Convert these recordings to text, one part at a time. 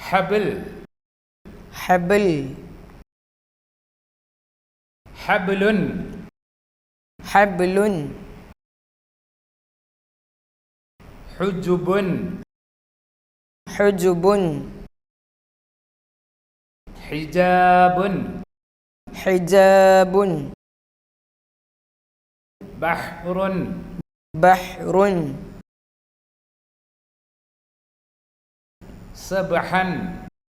حبل حبل حبل حبل حجب حجب حجاب حجاب بحر بحر سبحا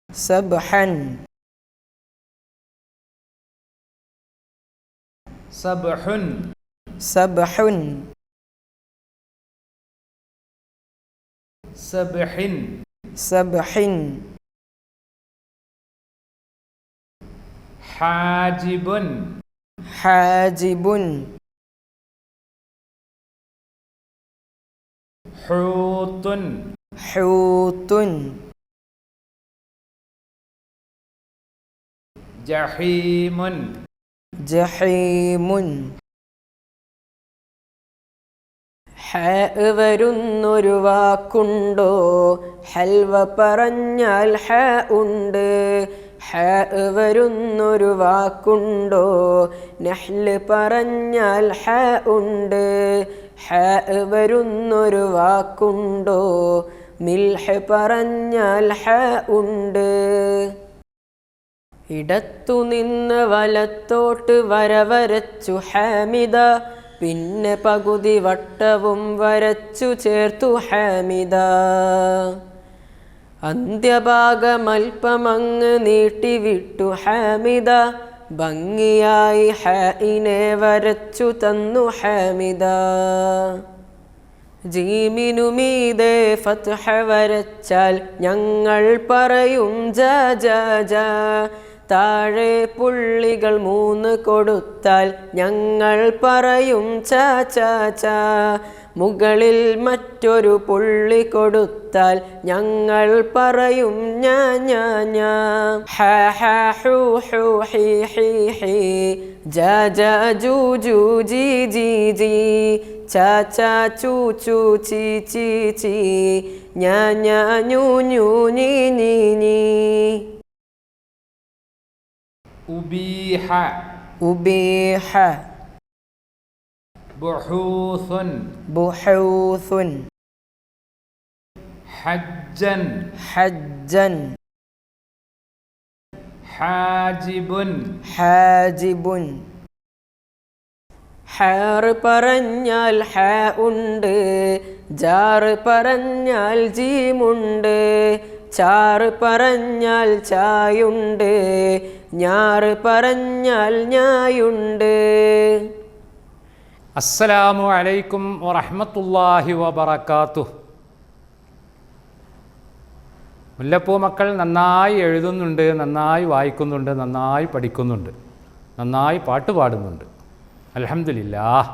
سبحا سبح سبح سبح سبح حاجب حاجب حوت حوت جحيم ജഹീം ഹ വരുന്നൊരു വാക്കുണ്ടോ ഹൽവ പറഞ്ഞാൽ ഹ ഉണ്ട് ഹ വരുന്നൊരു വാക്കുണ്ടോ നഹ്ല് പറഞ്ഞാൽ ഹ ഉണ്ട് ഹ വരുന്നൊരു വാക്കുണ്ടോ മിൽഹ് പറഞ്ഞാൽ ഹ ഉണ്ട് ഇടത്തുനിന്ന് വലത്തോട്ട് വരച്ചു ഹാമിദ പിന്നെ പകുതി വട്ടവും വരച്ചു ചേർത്തു ഹാമിദ അന്ത്യഭാഗമൽപ്പമങ്ങ് നീട്ടിവിട്ടു ഹാമിദ ഭംഗിയായി ഹഇനെ വരച്ചു തന്നു ഹാമിദ ജീമിനു മീതെ ഫത്ഹ വരച്ചാൽ ഞങ്ങൾ പറയും ജ ജ ജ താഴെ പുള്ളികൾ 3 കൊടുത്താൽ ഞങ്ങൾ പറയും ച ച ച മുകളിൽ മറ്റൊരു പുള്ളി കൊടുത്താൽ ഞങ്ങൾ പറയും ഞ ഞ ഞ ഹ ഹ ഹു ഹു ഹി ഹി ഹി ജ ജ ജു ജു ജി ജി ജി ച ച ചു ചു ചി ചി ചി ഞ ഞ ഞു ഞു നീ നീ നീ أبيح أبيح بحوث بحوث حجا حجا حاجب حاجب ഹാറ് പറഞ്ഞാൽ ഹ ഉണ്ട് ജാറ് പറഞ്ഞാൽ ജീമുണ്ട് ചാറ് പറഞ്ഞാൽ ചായുണ്ട് ഞാറ് പറഞ്ഞാൽ ഞായുണ്ട്. അസ്സലാമു അലൈക്കും വറഹ്മത്തുള്ളാഹി വബറകാതുഹു. മുല്ലപ്പൂ മക്കൾ നന്നായി എഴുതുന്നുണ്ട്, നന്നായി വായിക്കുന്നുണ്ട്, നന്നായി പഠിക്കുന്നുണ്ട്, നന്നായി പാട്ട് പാടുന്നുണ്ട്. അൽഹംദുലില്ലാഹ്.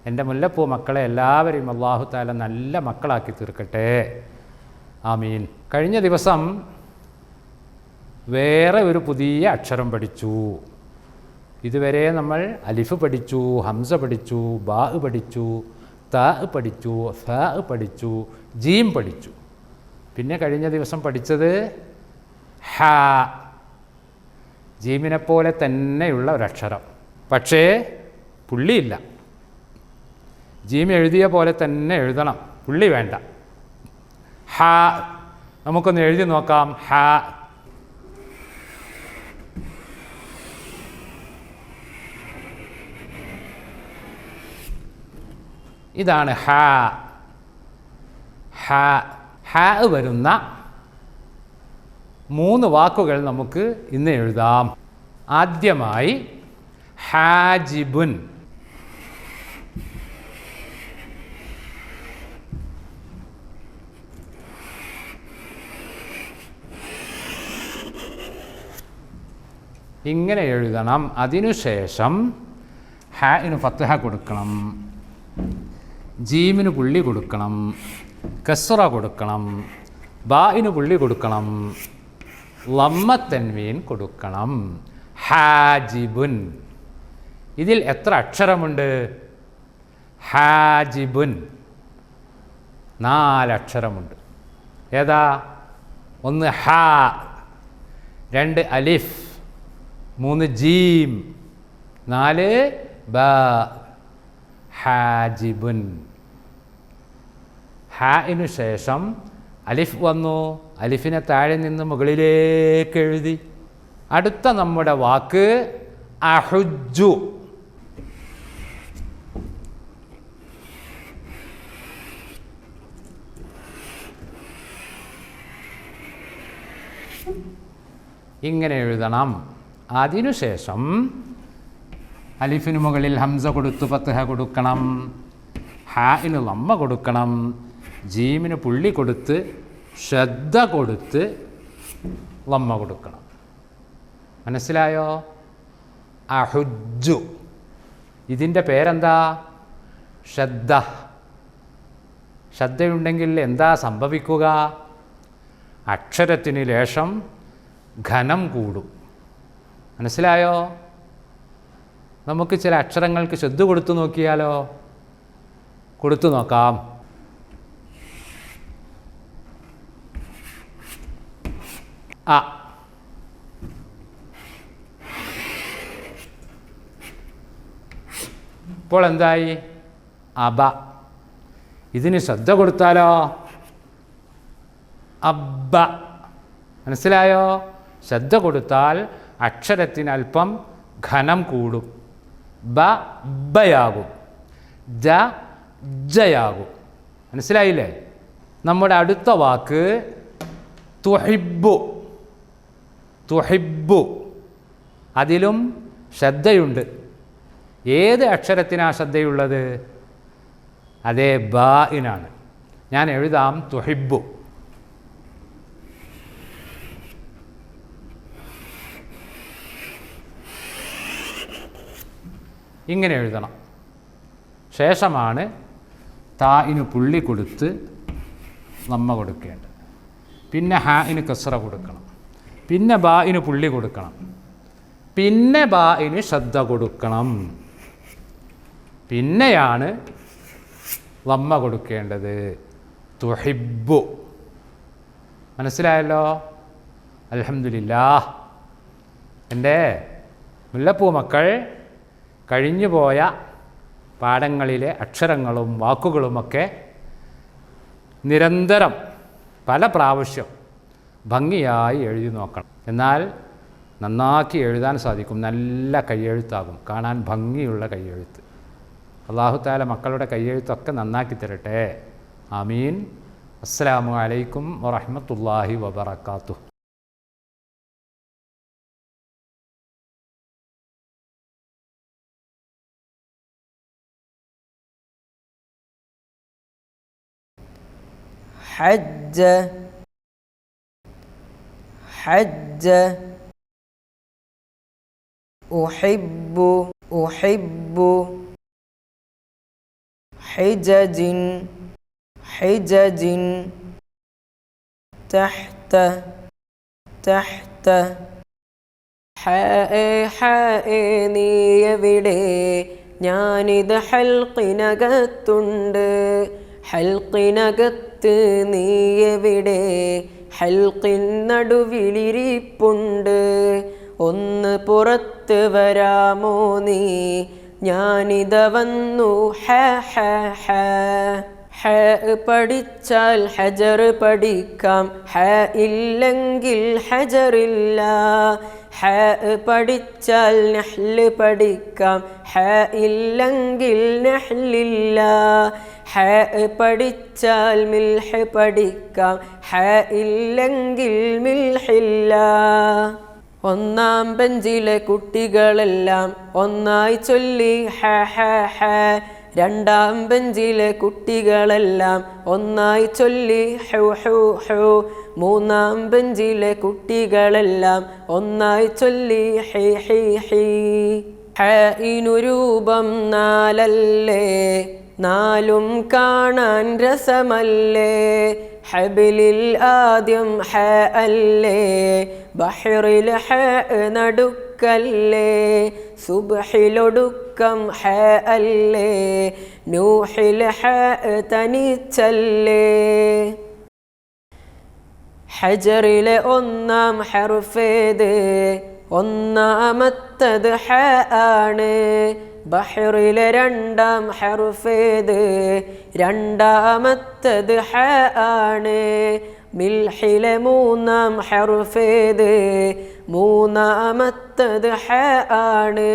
എൻ്റെ മുല്ലപ്പൂ മക്കളെ എല്ലാവരെയും അല്ലാഹു തആല നല്ല മക്കളാക്കി തീർക്കട്ടെ. ആമീൻ. കഴിഞ്ഞ ദിവസം വേറെ ഒരു പുതിയ അക്ഷരം പഠിച്ചു. ഇതുവരെ നമ്മൾ അലിഫ് പഠിച്ചു, ഹംസ പഠിച്ചു, ബാ പഠിച്ചു, താ പഠിച്ചു, സാ പഠിച്ചു, ജീം പഠിച്ചു. പിന്നെ കഴിഞ്ഞ ദിവസം പഠിച്ചത് ഹ, ജീമിനെപ്പോലെ തന്നെയുള്ള ഒരക്ഷരം, പക്ഷേ പുള്ളിയില്ല. ജീം എഴുതിയ പോലെ തന്നെ എഴുതണം, പുള്ളി വേണ്ട. ഹ നമുക്കൊന്ന് എഴുതി നോക്കാം. ഹ, ഇതാണ് ഹ. ഹ ഹ വരുന്ന 3 വാക്കുകൾ നമുക്ക് ഇന്ന് എഴുതാം. ആദ്യമായി ഹാജിബുൻ. ഇങ്ങനെ എഴുതണം. അതിനുശേഷം ഹാഇന് ഫത്ഹ കൊടുക്കണം, ജീമിന് പുള്ളി കൊടുക്കണം, കസ്റ കൊടുക്കണം, ബാഇന് പുള്ളി കൊടുക്കണം, ലമ്മ തൻവീൻ കൊടുക്കണം. ഹാജിബുൻ. ഇതിൽ എത്ര അക്ഷരമുണ്ട്? ഹാജിബുൻ 4 അക്ഷരമുണ്ട്. ഏതാ? ഒന്ന് ഹ, 2 അലിഫ്, 3 ജീം, 4 ബ. ഹാജിബുൻ. ഹാഇനു ശേഷം അലിഫ് വന്നു. അലിഫിനെ താഴെ നിന്ന് മുകളിലേക്ക് എഴുതി. അടുത്ത നമ്മുടെ വാക്ക് അഹുജ്ജു. ഇങ്ങനെ എഴുതണം. അതിനുശേഷം അലിഫിന് മുകളിൽ ഹംസ കൊടുത്ത് ഫത്ഹ കൊടുക്കണം, ഹാഇന് ലമ്മ കൊടുക്കണം, ജീമിന് പുള്ളി കൊടുത്ത് ശ്രദ്ധ കൊടുത്ത് ലമ്മ കൊടുക്കണം. മനസ്സിലായോ? അഹുജ്ജു. ഇതിൻ്റെ പേരെന്താ? ശ്രദ്ധ. ശ്രദ്ധയുണ്ടെങ്കിൽ എന്താ സംഭവിക്കുക? അക്ഷരത്തിന് ലേശം ഘനം കൂടും. മനസ്സിലായോ? നമുക്ക് ചില അക്ഷരങ്ങൾക്ക് ശ്രദ്ധ കൊടുത്തു നോക്കിയാലോ? കൊടുത്തു നോക്കാം. അ. ഇപ്പോൾ എന്തായി? അബ. ഇതിന് ശ്രദ്ധ കൊടുത്താലോ? അബ്ബ. മനസ്സിലായോ? ശ്രദ്ധ കൊടുത്താൽ അക്ഷരത്തിന് അല്പം ഘനം കൂടും. ബ ബയാകും, ജ ജയാകും. മനസ്സിലായില്ലേ? നമ്മുടെ അടുത്ത വാക്ക് തുഹിബ്ബു. തുഹിബ്ബു. അതിലും ശ്രദ്ധയുണ്ട്. ഏത് അക്ഷരത്തിനാണ് ശ്രദ്ധയുള്ളത്? അതേ ബാഇനാണ്. ഞാൻ എഴുതാം തുഹിബ്ബു. ഇങ്ങനെ എഴുതണം. ശേഷമാണ് താഇന് പുള്ളി കൊടുത്ത് ലമ്മ കൊടുക്കേണ്ടത്. പിന്നെ ഹാഇന് കസ്റ കൊടുക്കണം. പിന്നെ ബാഇന് പുള്ളി കൊടുക്കണം. പിന്നെ ബാഇന് ശ്രദ്ധ കൊടുക്കണം. പിന്നെയാണ് ലമ്മ കൊടുക്കേണ്ടത്. തുഹിബ്ബു. മനസ്സിലായല്ലോ? അൽഹംദുലില്ലാഹ്. എൻ്റെ മുല്ലപ്പൂ മക്കൾ കഴിഞ്ഞുപോയ പാഠങ്ങളിലെ അക്ഷരങ്ങളും വാക്കുകളുമൊക്കെ നിരന്തരം പല പ്രാവശ്യം ഭംഗിയായി എഴുതി നോക്കണം. എന്നാൽ നന്നാക്കി എഴുതാൻ സാധിക്കും. നല്ല കയ്യെഴുത്താകും. കാണാൻ ഭംഗിയുള്ള കയ്യെഴുത്ത്. അല്ലാഹു തആല മക്കളുടെ കയ്യെഴുത്തൊക്കെ നന്നാക്കി തരട്ടെ. ആമീൻ. അസ്സലാമു അലൈക്കും വറഹ്മത്തുള്ളാഹി വബറകാതുഹു. حج حج أحب أحب حجج حجج تحت تحت നീ എവിടെ? ഞാനിത് ഹൽക്കിനകത്തുണ്ട്. ഹൽക്കിനകത്ത് നീ എവിടെ? ഹൽക്കിൻ നടുവിലിരിപ്പുണ്ട്. ഒന്ന് പുറത്ത് വരാമോ നീ? ഞാനിത വന്നു. ഹ ഹ ഹ ഹ പഠിച്ചാൽ ഹജർ പഠിക്കാം. ഹ ഇല്ലെങ്കിൽ ഹജറില്ല. ഹ പഠിച്ചാൽ നഹ്ല് പഠിക്കാം. ഹ ഇല്ലെങ്കിൽ നഹ്ലില്ല. ഹ പഠിച്ചാൽ മിൽഹ് പഠിക്കാം. ഹ ഇല്ലെങ്കിൽ മിൽഹില്ല. ഒന്നാം ബെഞ്ചിലെ കുട്ടികളെല്ലാം ഒന്നായി ചൊല്ലി ഹ ഹ ഹ. രണ്ടാം ബെഞ്ചിലെ കുട്ടികളെല്ലാം ഒന്നായി ചൊല്ലി ഹു ഹു ഹു. മൂന്നാം ബെഞ്ചിലെ കുട്ടികളെല്ലാം ഒന്നായി ചൊല്ലി ഹി ഹി ഹി. ഹഇനു രൂപം 4 നാലും കാണാൻ രസമല്ലേ? ഹബിലിൽ ആദ്യം ഹ അല്ലേ? ബഹ്റിൽ ഹ നടുക്കല്ലേ? സുബ്ഹിലൊടുക്കം ഹ അല്ലേ? നൂഹിൽ ഹ തനിച്ചല്ലേ? ഹജറിലെ ഒന്നാം ഹർഫേത് ഒന്നാമത്തത് ഹ ആണ്. ബഹറിലെ രണ്ടാം ഹർഫേത് രണ്ടാമത്തത് ഹ ആണ്. മിൽഹിലെ മൂന്നാം ഹർഫേത് മൂന്നാമത്തത് ഹ ആണ്.